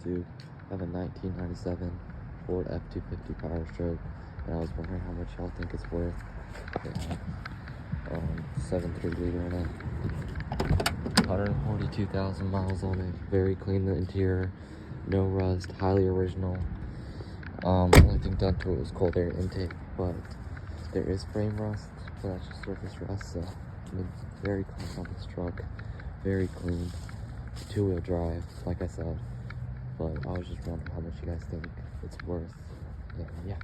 to. I have a 1997 Ford F-250 Powerstroke, and I was wondering how much y'all think it's worth. Yeah. 7.3 liter in it. 142,000 miles on it. Very clean interior, no rust, highly original. Only thing done to it was cold air intake, but there is frame rust, but that's just surface rust. So I mean, very clean on this truck, very clean. 2-wheel drive, like I said. But I was just wondering how much you guys think it's worth. And yeah.